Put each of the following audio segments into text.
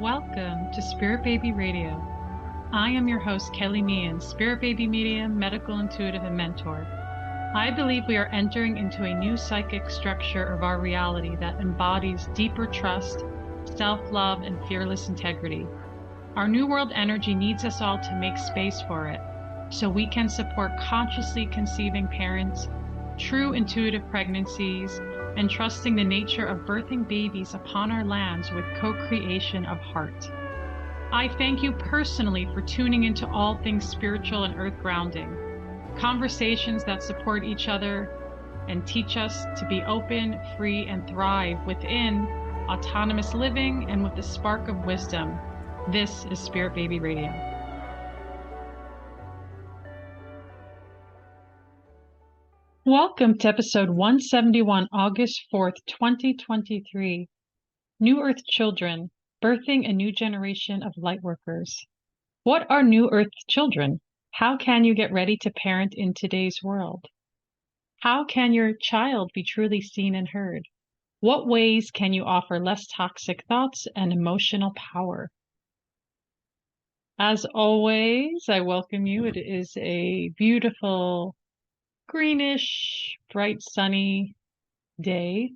Welcome to Spirit Baby Radio. I am your host, Kelly Meehan, Spirit Baby Medium, Medical Intuitive, and Mentor. I believe we are entering into a new psychic structure of our reality that embodies deeper trust, self-love, and fearless integrity. Our New World energy needs us all to make space for it, so we can support consciously conceiving parents, true intuitive pregnancies, and trusting the nature of birthing babies upon our lands with co-creation of heart. I thank you personally for tuning into all things spiritual and earth grounding, conversations that support each other and teach us to be open, free, and thrive within autonomous living and with the spark of wisdom. This is Spirit Baby Radio. Welcome to episode 171, August 4th, 2023. New Earth Children, Birthing a New Generation of Lightworkers. What are New Earth children? How can you get ready to parent in today's world? How can your child be truly seen and heard? What ways can you offer less toxic thoughts and emotional power? As always, I welcome you. It is a beautiful, greenish, bright, sunny day.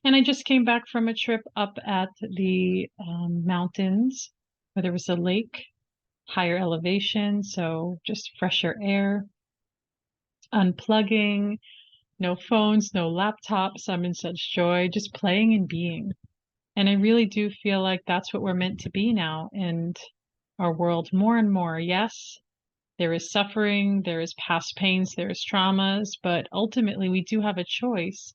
And I just came back from a trip up at the mountains where there was a lake, higher elevation, so just fresher air, unplugging, no phones, no laptops. I'm in such joy, just playing and being. And I really do feel like that's what we're meant to be now in our world more and more. Yes, there is suffering, there is past pains, there is traumas, but ultimately we do have a choice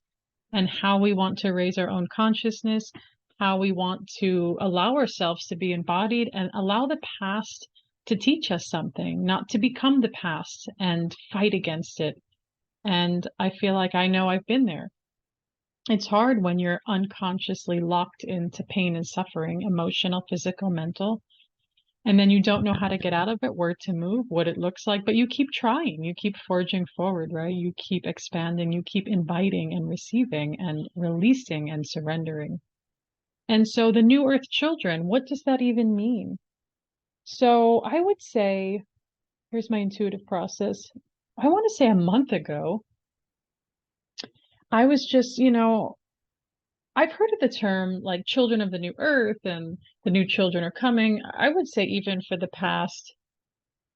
and how we want to raise our own consciousness, how we want to allow ourselves to be embodied and allow the past to teach us something, not to become the past and fight against it. And I feel like I know I've been there. It's hard when you're unconsciously locked into pain and suffering, emotional, physical, mental, and then you don't know how to get out of it, where to move, what it looks like, but you keep trying, you keep forging forward, right? You keep expanding, you keep inviting and receiving and releasing and surrendering. And so the New Earth children, what does that even mean? So I would say, here's my intuitive process. I want to say a month ago, I was just, I've heard of the term like children of the new earth and the new children are coming. I would say even for the past,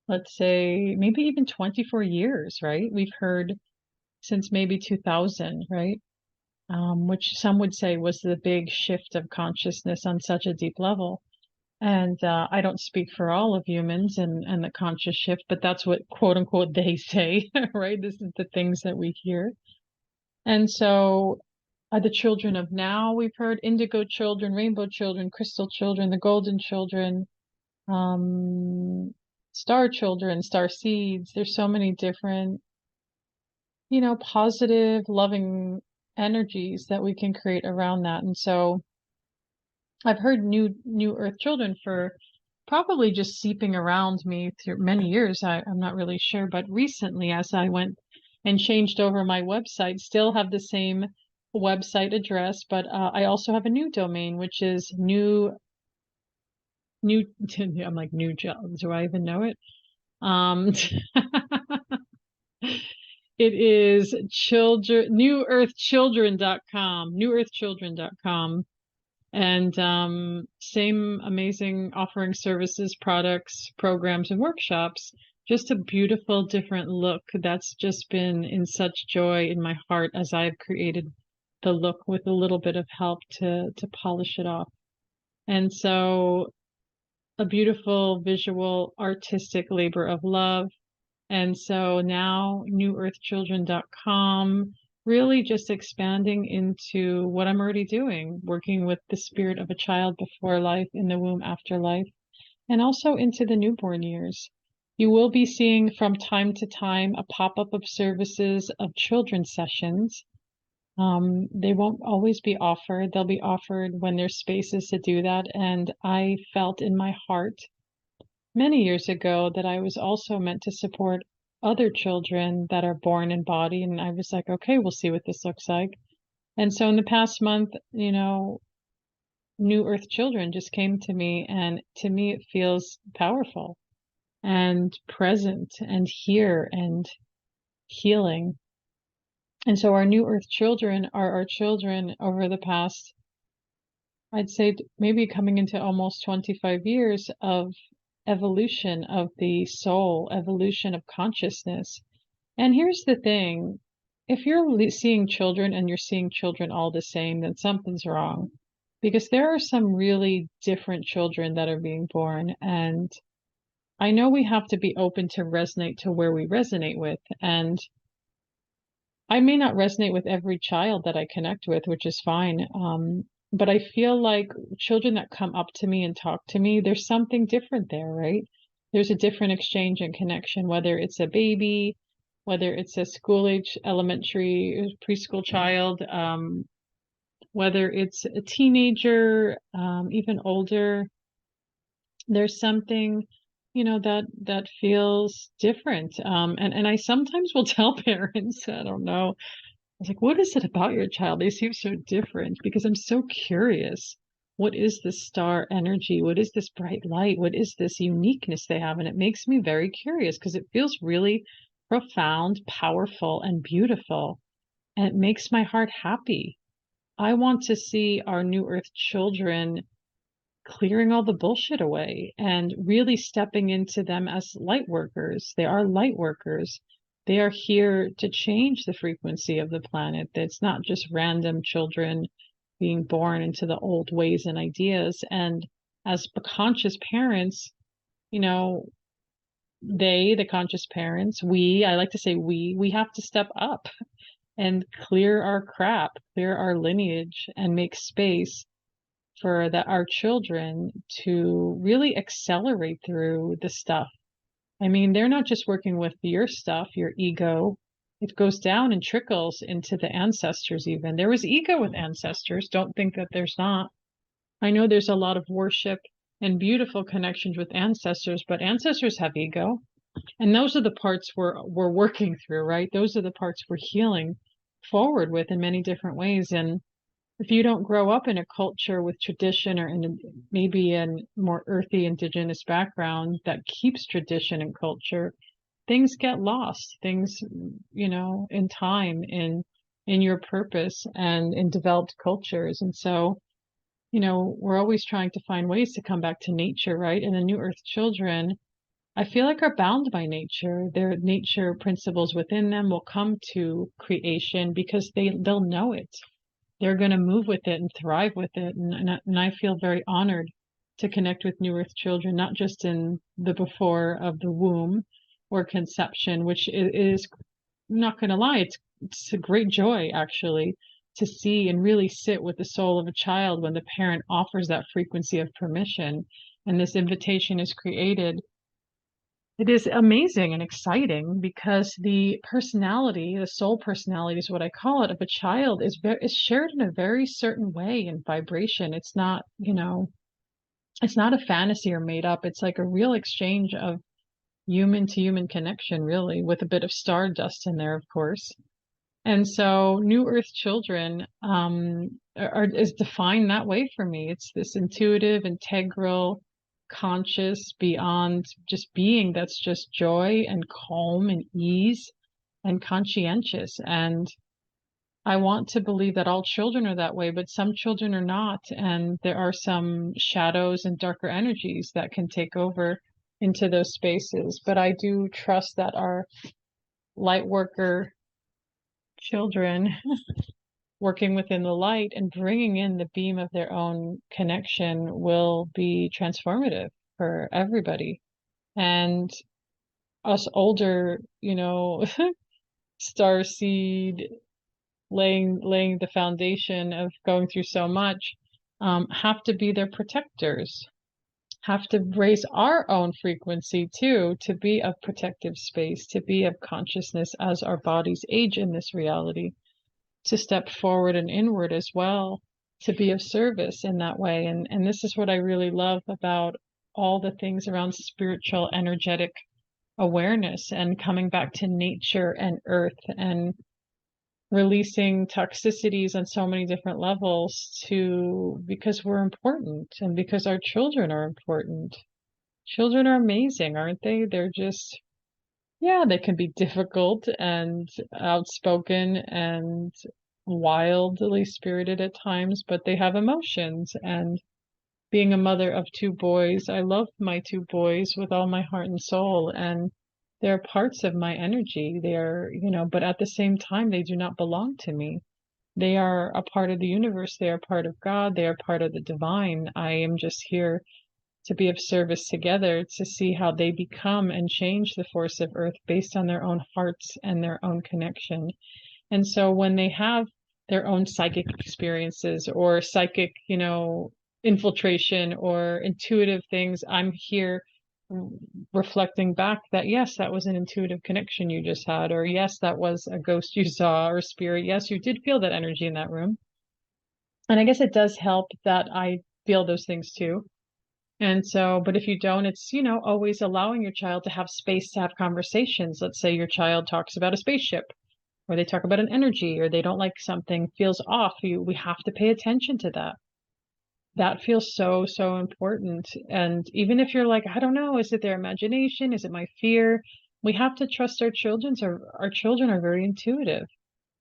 let's say maybe even 24 years, right? We've heard since maybe 2000, right? Which some would say was the big shift of consciousness on such a deep level. And I don't speak for all of humans and the conscious shift, but that's what quote unquote they say, right? This is the things that we hear. And so the children of now, we've heard indigo children, rainbow children, crystal children, the golden children, star children, star seeds. There's so many different, positive, loving energies that we can create around that. And so I've heard new earth children for probably just seeping around me through many years. I'm not really sure, but recently as I went and changed over my website, still have the same website address, but I also have a new domain, which is I'm like new job. Do I even know it? It is newearthchildren.com. And same amazing offering services, products, programs, and workshops. Just a beautiful, different look that's just been in such joy in my heart as I've created the look with a little bit of help to polish it off. And so a beautiful visual artistic labor of love. And so now newearthchildren.com, really just expanding into what I'm already doing, working with the spirit of a child before life, in the womb, after life, and also into the newborn years. You will be seeing from time to time a pop-up of services of children's sessions. They won't always be offered. They'll be offered when there's spaces to do that. And I felt in my heart many years ago that I was also meant to support other children that are born in body. And I was like, okay, we'll see what this looks like. And so in the past month, new earth children just came to me, and to me it feels powerful and present and here and healing. And so our new earth children are our children over the past, I'd say maybe coming into almost 25 years of evolution of the soul, evolution of consciousness. And here's the thing, if you're seeing children and you're seeing children all the same, then something's wrong. Because there are some really different children that are being born. And I know we have to be open to resonate to where we resonate with. And I may not resonate with every child that I connect with, which is fine. But I feel like children that come up to me and talk to me, there's something different there, right? There's a different exchange and connection, whether it's a baby, whether it's a school age, elementary, preschool child, whether it's a teenager, even older. There's something, that feels different. And I sometimes will tell parents, I don't know, I was like, what is it about your child? They seem so different, because I'm so curious. What is this star energy? What is this bright light? What is this uniqueness they have? And it makes me very curious because it feels really profound, powerful, and beautiful. And it makes my heart happy. I want to see our new earth children clearing all the bullshit away and really stepping into them as light workers. They are light workers. They are here to change the frequency of the planet. It's not just random children being born into the old ways and ideas. And as conscious parents, you know, the conscious parents, I like to say we have to step up and clear our crap, clear our lineage, and make space for our children to really accelerate through the stuff. I mean, they're not just working with your stuff, your ego. It goes down and trickles into the ancestors even. There was ego with ancestors. Don't think that there's not. I know there's a lot of worship and beautiful connections with ancestors, but ancestors have ego. And those are the parts we're working through, right? Those are the parts we're healing forward with in many different ways. And if you don't grow up in a culture with tradition, or in maybe a more earthy indigenous background that keeps tradition and culture, things get lost. Things, in time, in your purpose, and in developed cultures. And so, we're always trying to find ways to come back to nature, right? And the new earth children, I feel like, are bound by nature. Their nature principles within them will come to creation because they'll know it. They're going to move with it and thrive with it. And I feel very honored to connect with new earth children, not just in the before of the womb or conception, which is not going to lie, it's a great joy actually to see and really sit with the soul of a child when the parent offers that frequency of permission and this invitation is created. It is amazing and exciting because the personality, the soul personality is what I call it, of a child is shared in a very certain way in vibration. It's not, it's not a fantasy or made up. It's like a real exchange of human to human connection, really, with a bit of stardust in there, of course. And so New Earth Children is defined that way for me. It's this intuitive, integral, conscious, beyond just being that's just joy and calm and ease and conscientious. And I want to believe that all children are that way, but some children are not. And there are some shadows and darker energies that can take over into those spaces. But I do trust that our light worker children working within the light and bringing in the beam of their own connection will be transformative for everybody. And us older, star seed laying the foundation of going through so much, have to be their protectors, have to raise our own frequency too, to be of protective space, to be of consciousness as our bodies age in this reality, to step forward and inward as well, to be of service in that way. And this is what I really love about all the things around spiritual, energetic awareness and coming back to nature and earth and releasing toxicities on so many different levels to because we're important and because our children are important. Children are amazing, aren't they? They're just, yeah, they can be difficult and outspoken and wildly spirited at times, but they have emotions. And being a mother of two boys, I love my two boys with all my heart and soul, and they're parts of my energy. They're, but at the same time, they do not belong to me. They are a part of the universe. They are part of God. They are part of the divine. I am just here to be of service together to see how they become and change the force of earth based on their own hearts and their own connection. And so when they have their own psychic experiences or psychic, infiltration or intuitive things, I'm here reflecting back that yes, that was an intuitive connection you just had, or yes, that was a ghost you saw or spirit. Yes, you did feel that energy in that room. And I guess it does help that I feel those things too. And so, but if you don't, it's, always allowing your child to have space to have conversations. Let's say your child talks about a spaceship, or they talk about an energy, or they don't like something, feels off. We have to pay attention to that. That feels so, so important. And even if you're like, I don't know, is it their imagination? Is it my fear? We have to trust our children are very intuitive.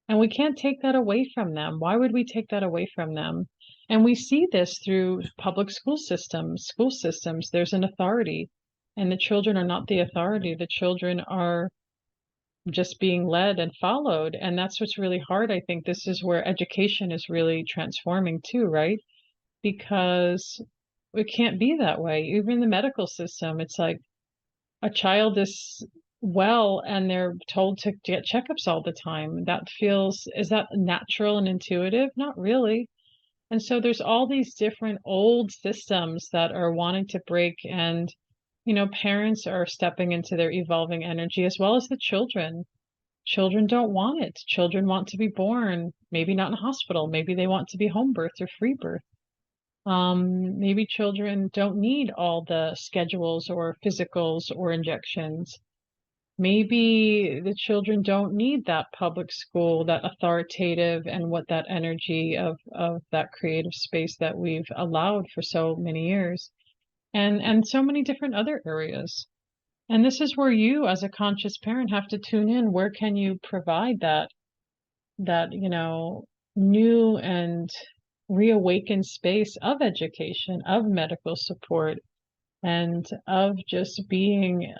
And we can't take that away from them. Why would we take that away from them? And we see this through public school systems. School systems, there's an authority, and the children are not the authority. The children are just being led and followed. And that's what's really hard. I think this is where education is really transforming too, right? Because it can't be that way. Even in the medical system, it's like a child is well and they're told to get checkups all the time. Is that natural and intuitive? Not really. And so there's all these different old systems that are wanting to break, and, parents are stepping into their evolving energy as well as the children. Children don't want it. Children want to be born, maybe not in a hospital. Maybe they want to be home birth or free birth. Maybe children don't need all the schedules or physicals or injections. Maybe the children don't need that public school, that authoritative and what that energy of that creative space that we've allowed for so many years, and so many different other areas. And this is where you, as a conscious parent, have to tune in. Where can you provide that, new and reawakened space of education, of medical support, and of just being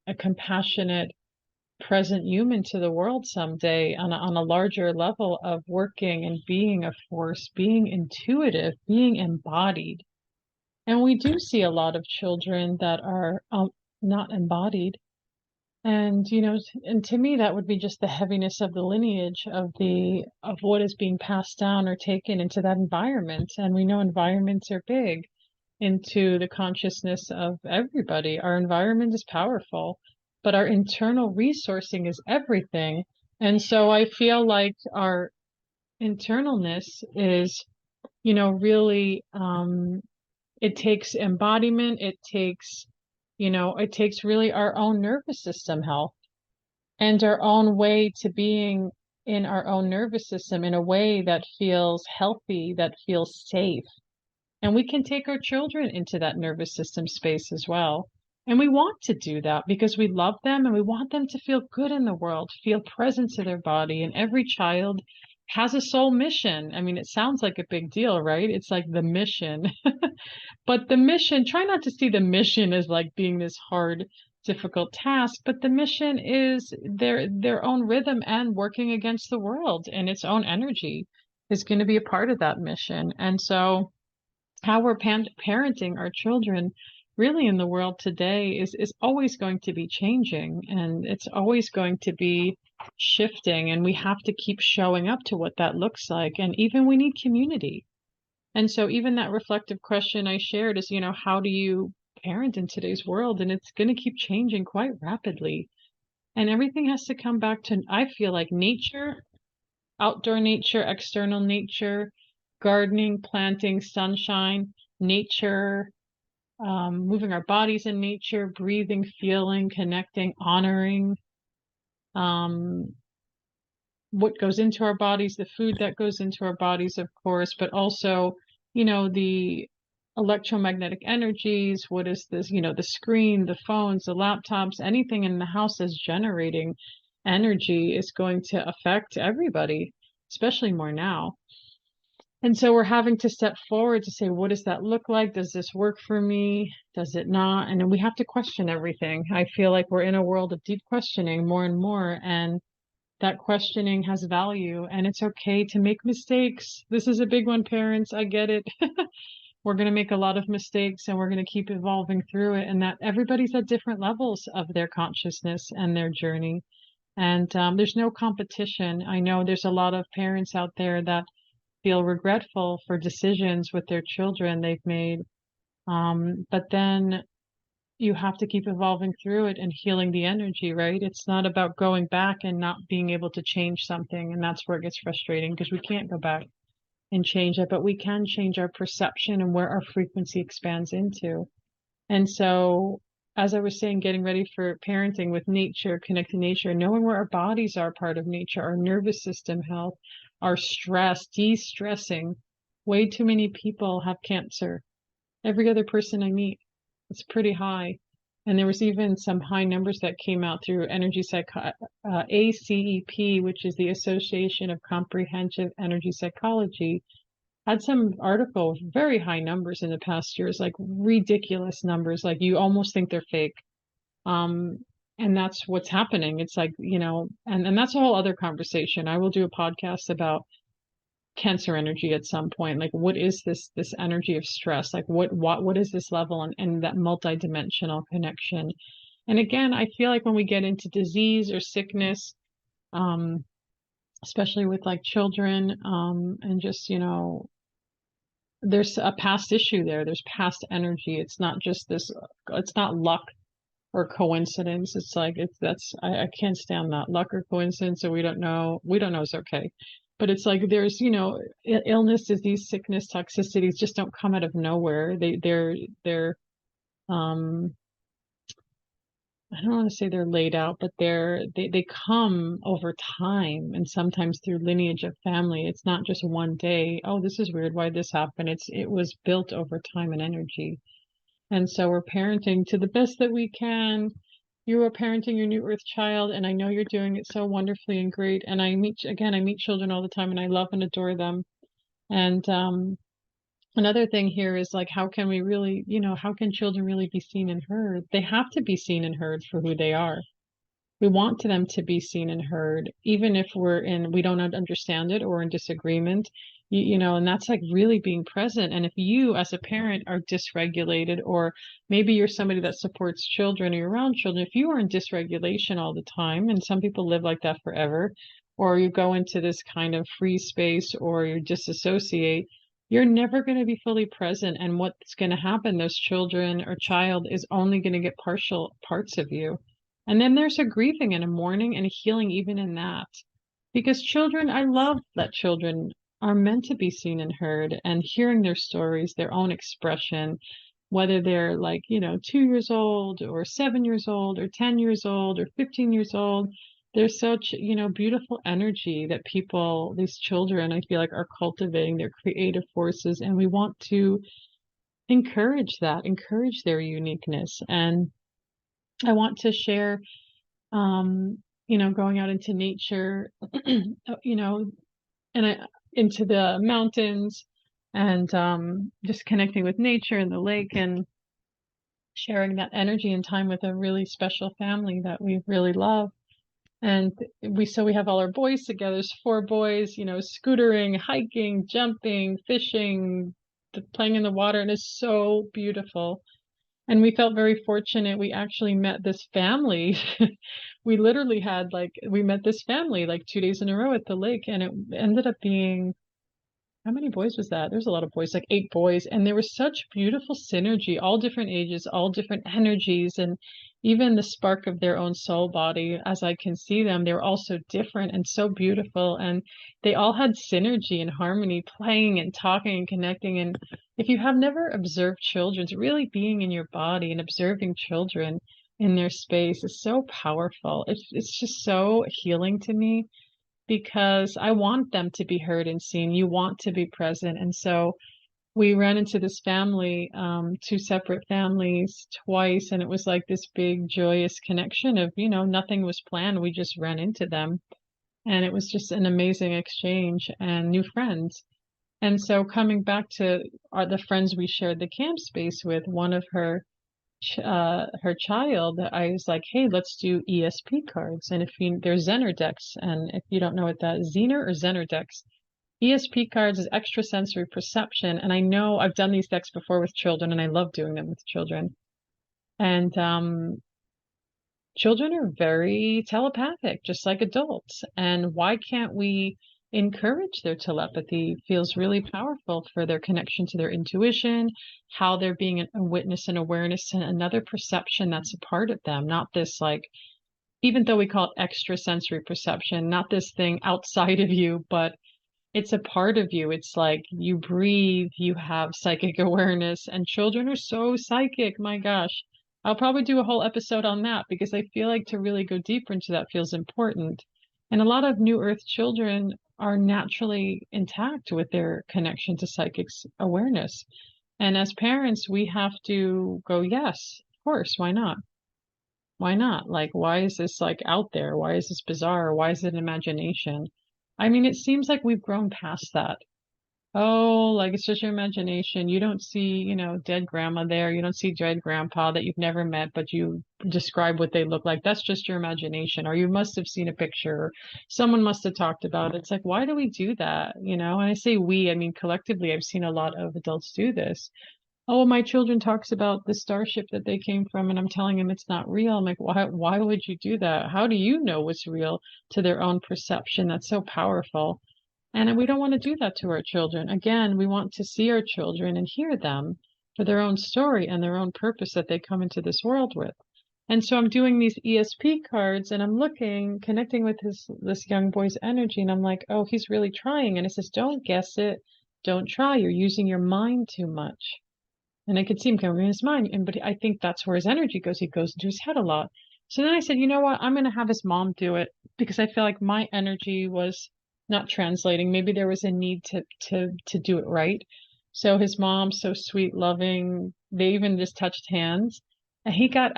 a compassionate, present human to the world someday on a larger level of working and being a force, being intuitive, being embodied. And we do see a lot of children that are not embodied. And, and to me, that would be just the heaviness of the lineage of what is being passed down or taken into that environment. And we know environments are big into the consciousness of everybody. Our environment is powerful, but our internal resourcing is everything. And so I feel like our internalness is, really, it takes embodiment. It takes really our own nervous system health and our own way to being in our own nervous system in a way that feels healthy, that feels safe. And we can take our children into that nervous system space as well. And we want to do that because we love them and we want them to feel good in the world, feel present to their body. And every child has a soul mission. I mean, it sounds like a big deal, right? It's like the mission. But the mission, try not to see the mission as like being this hard, difficult task, but the mission is their own rhythm, and working against the world and its own energy is going to be a part of that mission. And so how we're parenting our children really in the world today is always going to be changing, and it's always going to be shifting, and we have to keep showing up to what that looks like. And even we need community. And so even that reflective question I shared is, how do you parent in today's world? And it's going to keep changing quite rapidly. And everything has to come back to, I feel like, nature, outdoor nature, external nature, gardening, planting, sunshine, nature, moving our bodies in nature, breathing, feeling, connecting, honoring, um, what goes into our bodies, the food that goes into our bodies, of course, but also, the electromagnetic energies. What is this? The screen, the phones, the laptops, anything in the house that's generating energy is going to affect everybody, especially more now. And so we're having to step forward to say, what does that look like? Does this work for me? Does it not? And then we have to question everything. I feel like we're in a world of deep questioning more and more. And that questioning has value, and it's okay to make mistakes. This is a big one, parents. I get it. We're going to make a lot of mistakes and we're going to keep evolving through it. And that everybody's at different levels of their consciousness and their journey. And there's no competition. I know there's a lot of parents out there that feel regretful for decisions with their children they've made. But then you have to keep evolving through it and healing the energy, right? It's not about going back and not being able to change something. And that's where it gets frustrating because we can't go back and change it, but we can change our perception and where our frequency expands into. And so, as I was saying, getting ready for parenting with nature, connecting nature, knowing where our bodies are part of nature, our nervous system health, our stress, de-stressing. Way too many people have cancer. Every other person I meet, it's pretty high. And there was even some high numbers that came out through ACEP, which is the Association of Comprehensive Energy Psychology, had some article with very high numbers in the past years, like ridiculous numbers, like you almost think they're fake. And that's what's happening. It's like, and that's a whole other conversation. I will do a podcast about cancer energy at some point. Like, what is this energy of stress? Like, what is this level, and that multidimensional connection? And again, I feel like when we get into disease or sickness, especially with like children, and just, there's a past issue there. There's past energy. It's not just this, it's not luck or coincidence. It's like, I can't stand that luck or coincidence. So we don't know it's okay. But it's like, there's, illness, disease, sickness, toxicities just don't come out of nowhere. They're, I don't want to say they're laid out, but they come over time, and sometimes through lineage of family. It's not just one day. Oh, this is weird. Why did this happen? It was built over time and energy. And so we're parenting to the best that we can. You are parenting your new earth child, and I know you're doing it so wonderfully and great. And I meet children all the time, and I love and adore them. And another thing here is like, how can we really, how can children really be seen and heard? They have to be seen and heard for who they are. We want them to be seen and heard, even if we don't understand it or in disagreement, and that's like really being present. And if you as a parent are dysregulated, or maybe you're somebody that supports children or you're around children, if you are in dysregulation all the time, and some people live like that forever, or you go into this kind of free space or you disassociate, you're never going to be fully present. And what's going to happen, those children or child is only going to get partial parts of you. And then there's a grieving and a mourning and a healing even in that. Because children, I love that children are meant to be seen and heard, and hearing their stories, their own expression, whether they're like, 2 years old or 7 years old or 10 years old or 15 years old. There's such, beautiful energy that these children, I feel like, are cultivating their creative forces. And we want to encourage their uniqueness. And I want to share, going out into nature, into the mountains, and just connecting with nature and the lake, and sharing that energy and time with a really special family that we really love. And we have all our boys together. There's 4 boys, scootering, hiking, jumping, fishing, playing in the water, and it's so beautiful. And we felt very fortunate. We actually met this family. We literally we met this family like 2 days in a row at the lake, and it ended up being, how many boys was that? There's a lot of boys, like 8 boys. And there was such beautiful synergy, all different ages, all different energies, and even the spark of their own soul body. As I can see them, they were all so different and so beautiful. And they all had synergy and harmony, playing and talking and connecting. And if you have never observed children, really being in your body and observing children in their space is so powerful. It's just so healing to me, because I want them to be heard and seen. You want to be present. And so we ran into this family, two separate families twice, and it was like this big joyous connection of, nothing was planned. We just ran into them. And it was just an amazing exchange and new friends. And so coming back to the friends we shared the camp space with, one of her child, I was like, hey, let's do ESP cards. And they're Zener decks. And if you don't know what that is, Zener or Zener decks, ESP cards is extrasensory perception. And I know I've done these decks before with children, and I love doing them with children. And children are very telepathic, just like adults. And why can't we encourage their telepathy? Feels really powerful for their connection to their intuition, how they're being a witness and awareness and another perception that's a part of them, not this like, even though we call it extrasensory perception, not this thing outside of you, but it's a part of you. It's like you breathe, you have psychic awareness, and children are so psychic. My gosh. I'll probably do a whole episode on that because I feel like to really go deeper into that feels important. And a lot of New Earth children are naturally intact with their connection to psychic awareness. And as parents, we have to go, yes, of course, why not? Why not? Like, why is this like out there? Why is this bizarre? Why is it imagination? I mean, it seems like we've grown past that. Oh, like it's just your imagination. You don't see, dead grandma there. You don't see dead grandpa that you've never met, but you describe what they look like. That's just your imagination. Or you must have seen a picture, or someone must have talked about it. It's like, why do we do that? And I say we, I mean collectively, I've seen a lot of adults do this. Oh, my children talks about the starship that they came from, and I'm telling them it's not real. I'm like, why would you do that? How do you know what's real to their own perception? That's so powerful. And we don't want to do that to our children. Again, we want to see our children and hear them for their own story and their own purpose that they come into this world with. And so I'm doing these ESP cards and I'm connecting with this young boy's energy, and I'm like, oh, he's really trying. And it says, don't guess it, don't try. You're using your mind too much. And I could see him coming in his mind. But I think that's where his energy goes. He goes into his head a lot. So then I said, you know what? I'm going to have his mom do it because I feel like my energy was not translating. Maybe there was a need to do it right. So his mom, so sweet, loving, they even just touched hands. And he got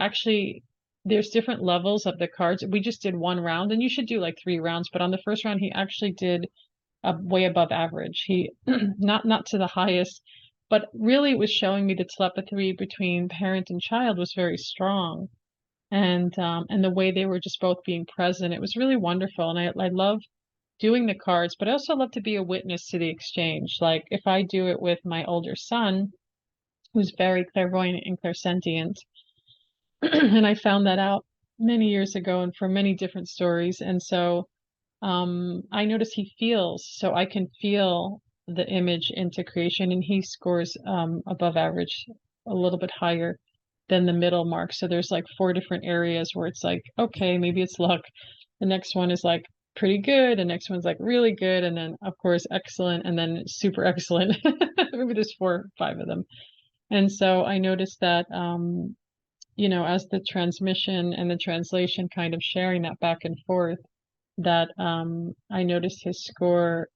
there's different levels of the cards. We just did one round, and you should do like 3 rounds. But on the first round, he actually did way above average. He not to the highest, but really it was showing me the telepathy between parent and child was very strong. And the way they were just both being present, it was really wonderful. And I love doing the cards, but I also love to be a witness to the exchange. Like if I do it with my older son, who's very clairvoyant and clairsentient, and I found that out many years ago and from many different stories. And so I notice he feels, so I can feel the image into creation, and he scores above average, a little bit higher than the middle mark. So there's like 4 different areas where it's like, okay, maybe it's luck. The next one is like pretty good. The next one's like really good. And then of course, excellent. And then super excellent. Maybe there's 4 or 5 of them. And so I noticed that, as the transmission and the translation kind of sharing that back and forth, that I noticed his score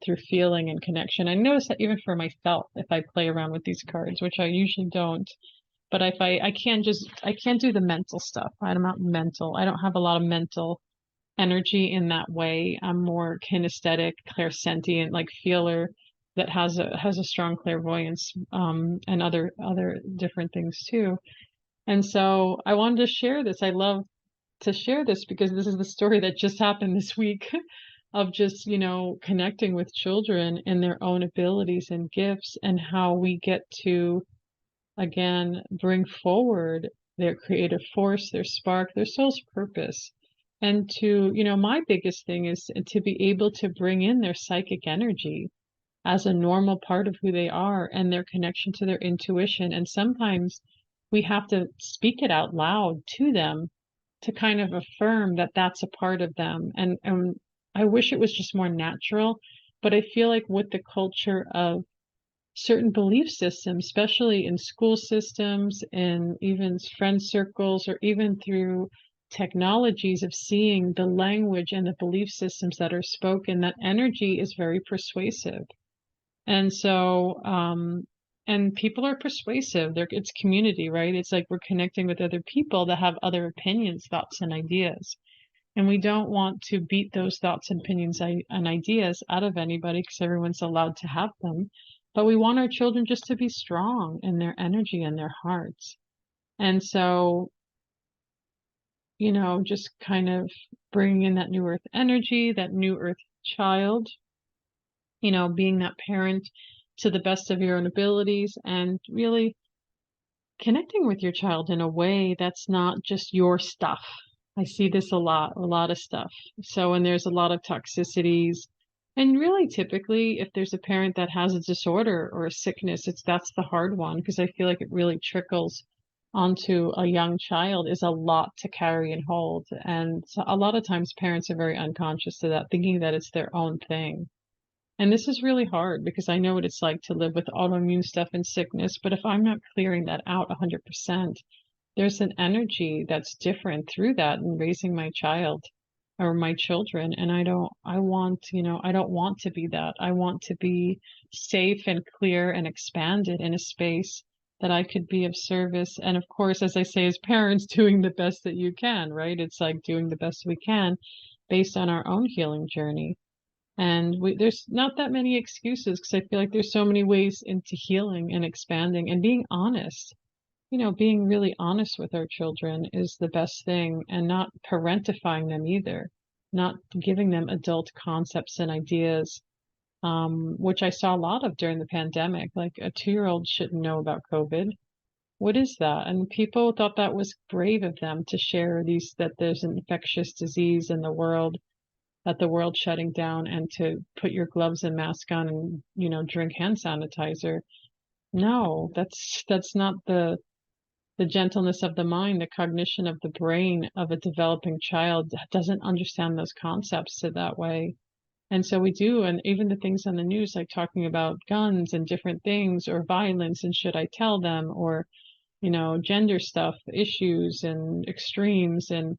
through feeling and connection. I noticed that even for myself, if I play around with these cards, which I usually don't, but if I can't do the mental stuff. I'm not mental. I don't have a lot of mental energy in that way. I'm more kinesthetic, clairsentient, like feeler that has a strong clairvoyance and other different things too. And so I wanted to share this. I love to share this because this is the story that just happened this week of just, connecting with children and their own abilities and gifts, and how we get to, again, bring forward their creative force, their spark, their soul's purpose. And to, my biggest thing is to be able to bring in their psychic energy as a normal part of who they are and their connection to their intuition. And sometimes we have to speak it out loud to them to kind of affirm that that's a part of them. And I wish it was just more natural, but I feel like with the culture of certain belief systems, especially in school systems and even friend circles, or even through technologies of seeing the language and the belief systems that are spoken, that energy is very persuasive. And so, and people are persuasive. It's community, right? It's like we're connecting with other people that have other opinions, thoughts, and ideas. And we don't want to beat those thoughts and opinions and ideas out of anybody because everyone's allowed to have them. But we want our children just to be strong in their energy and their hearts. And so, just kind of bringing in that new earth energy, that new earth child, being that parent to the best of your own abilities and really connecting with your child in a way that's not just your stuff. I see this a lot of stuff. So when there's a lot of toxicities, and really typically if there's a parent that has a disorder or a sickness, that's the hard one because I feel like it really trickles onto a young child is a lot to carry and hold. And so a lot of times parents are very unconscious of that, thinking that it's their own thing. And this is really hard because I know what it's like to live with autoimmune stuff and sickness. But if I'm not clearing that out 100%, there's an energy that's different through that in raising my child or my children. And I don't want to be that. I want to be safe and clear and expanded in a space that I could be of service. And of course, as I say, as parents, doing the best that you can, right? It's like doing the best we can based on our own healing journey. And there's not that many excuses because I feel like there's so many ways into healing and expanding and being honest. Being really honest with our children is the best thing and not parentifying them either, not giving them adult concepts and ideas, which I saw a lot of during the pandemic. Like a 2-year-old shouldn't know about COVID. What is that? And people thought that was brave of them to share that there's an infectious disease in the world, that the world's shutting down, and to put your gloves and mask on and, drink hand sanitizer. No, that's not the gentleness of the mind, the cognition of the brain of a developing child doesn't understand those concepts to that way. And so we do, and even the things on the news, like talking about guns and different things or violence and should I tell them or, gender stuff, issues and extremes. And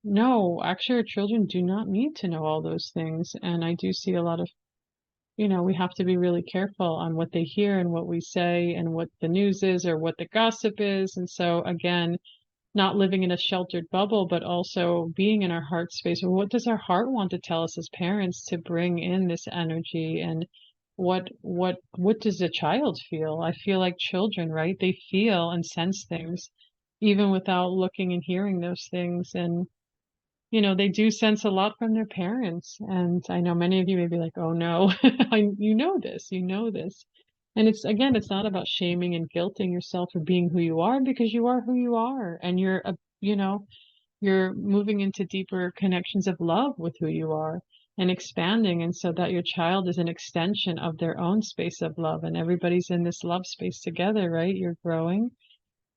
no, actually, our children do not need to know all those things. And I do see a lot of, we have to be really careful on what they hear and what we say and what the news is or what the gossip is. And so, again, not living in a sheltered bubble, but also being in our heart space. Or what does our heart want to tell us as parents to bring in this energy? And what does a child feel? I feel like children, right? They feel and sense things even without looking and hearing those things. And they do sense a lot from their parents. And I know many of you may be like, oh no, you know this, you know this. And it's not about shaming and guilting yourself for being who you are because you are who you are. And you're moving into deeper connections of love with who you are and expanding. And so that your child is an extension of their own space of love. And everybody's in this love space together, right? You're growing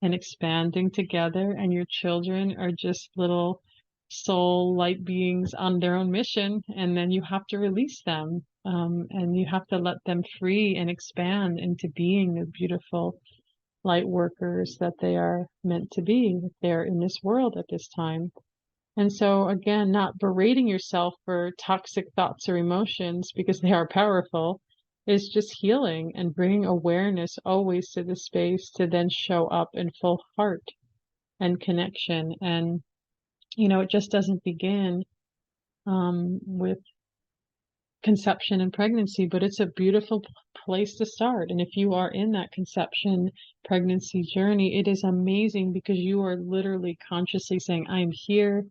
and expanding together, and your children are just little soul light beings on their own mission, and then you have to release them, and you have to let them free and expand into being the beautiful light workers that they are meant to be if they're in this world at this time. And so again, not berating yourself for toxic thoughts or emotions because they are powerful, is just healing and bringing awareness always to the space to then show up in full heart and connection. And, it just doesn't begin with conception and pregnancy, but it's a beautiful place to start. And if you are in that conception pregnancy journey, it is amazing because you are literally consciously saying, I'm here,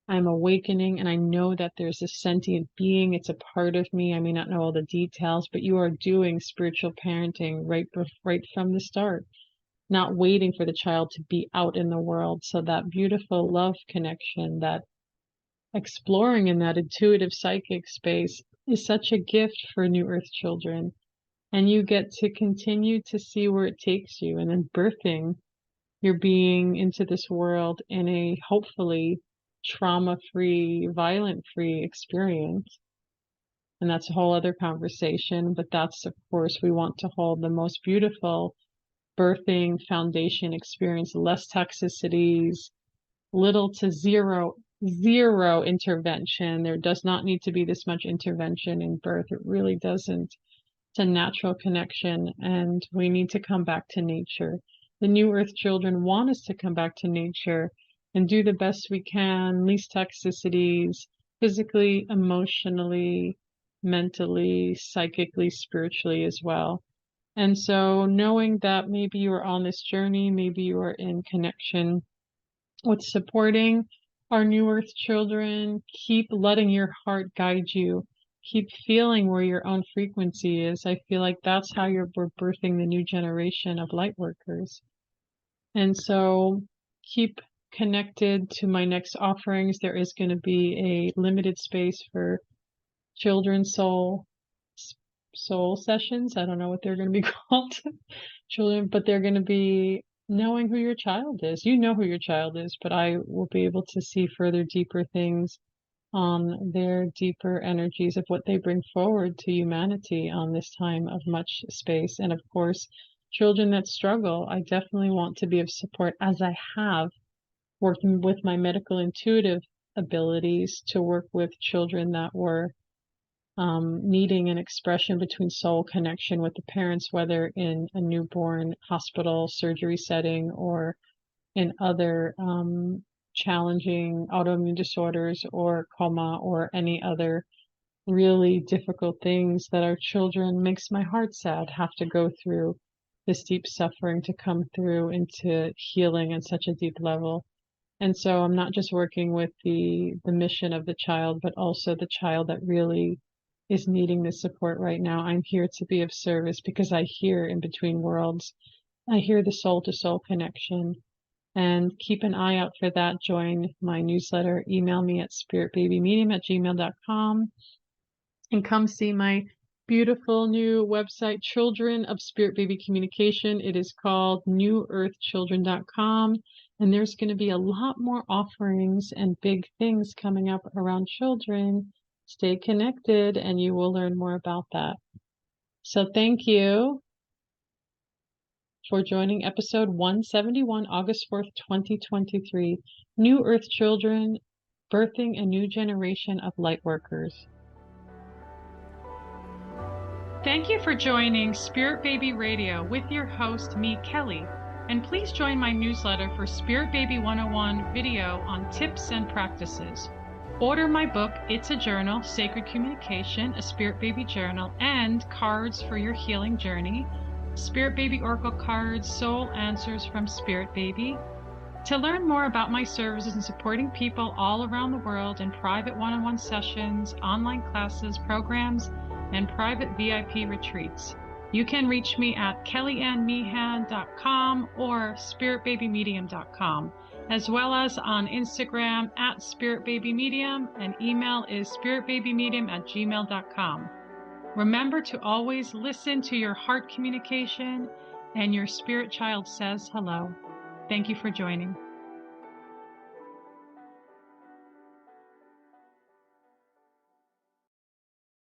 I'm awakening, and I know that there's a sentient being. It's a part of me. I may not know all the details, but you are doing spiritual parenting right from the start, not waiting for the child to be out in the world. So that beautiful love connection, that exploring in that intuitive psychic space is such a gift for new earth children. And you get to continue to see where it takes you, and then birthing your being into this world in a hopefully trauma-free, violent-free experience. And that's a whole other conversation, but that's, of course, we want to hold the most beautiful birthing foundation experience, less toxicities, little to zero intervention. There does not need to be this much intervention in birth. It really doesn't. It's a natural connection, and we need to come back to nature. The New Earth children want us to come back to nature and do the best we can, least toxicities, physically, emotionally, mentally, psychically, spiritually as well. And so knowing that maybe you are on this journey, maybe you are in connection with supporting our New Earth children, keep letting your heart guide you. Keep feeling where your own frequency is. I feel like that's how we're birthing the new generation of light workers. And so keep connected to my next offerings. There is going to be a limited space for children's soul sessions. I don't know what they're going to be called, children, but they're going to be knowing who your child is. You know who your child is, but I will be able to see further, deeper things on their deeper energies of what they bring forward to humanity on this time of much space. And of course, children that struggle, I definitely want to be of support, as I have working with my medical intuitive abilities to work with children that were needing an expression between soul connection with the parents, whether in a newborn hospital surgery setting or in other challenging autoimmune disorders or coma or any other really difficult things that our children, makes my heart sad, have to go through this deep suffering to come through into healing at such a deep level. And so I'm not just working with the mission of the child, but also the child that really is needing this support right now. I'm here to be of service because I hear in between worlds. I hear the soul to soul connection. And keep an eye out for that. Join my newsletter. Email me at spiritbabymedium@gmail.com. And come see my beautiful new website, Children of Spirit Baby Communication. It is called newearthchildren.com. And there's going to be a lot more offerings and big things coming up around children. Stay connected and you will learn more about that. So thank you for joining episode 171, August 4th, 2023, New Earth Children, Birthing a New Generation of Light Workers. Thank you for joining Spirit Baby Radio with your host, me, Kelly. And please join my newsletter for Spirit Baby 101 video on tips and practices. Order my book, It's a Journal, Sacred Communication, a Spirit Baby Journal, and cards for your healing journey. Spirit Baby Oracle cards, Soul Answers from Spirit Baby. To learn more about my services in supporting people all around the world in private one-on-one sessions, online classes, programs, and private VIP retreats, you can reach me at kellyanmeehan.com or spiritbabymedium.com, as well as on Instagram at spiritbabymedium, and email is spiritbabymedium@gmail.com. Remember to always listen to your heart communication, and your spirit child says hello. Thank you for joining.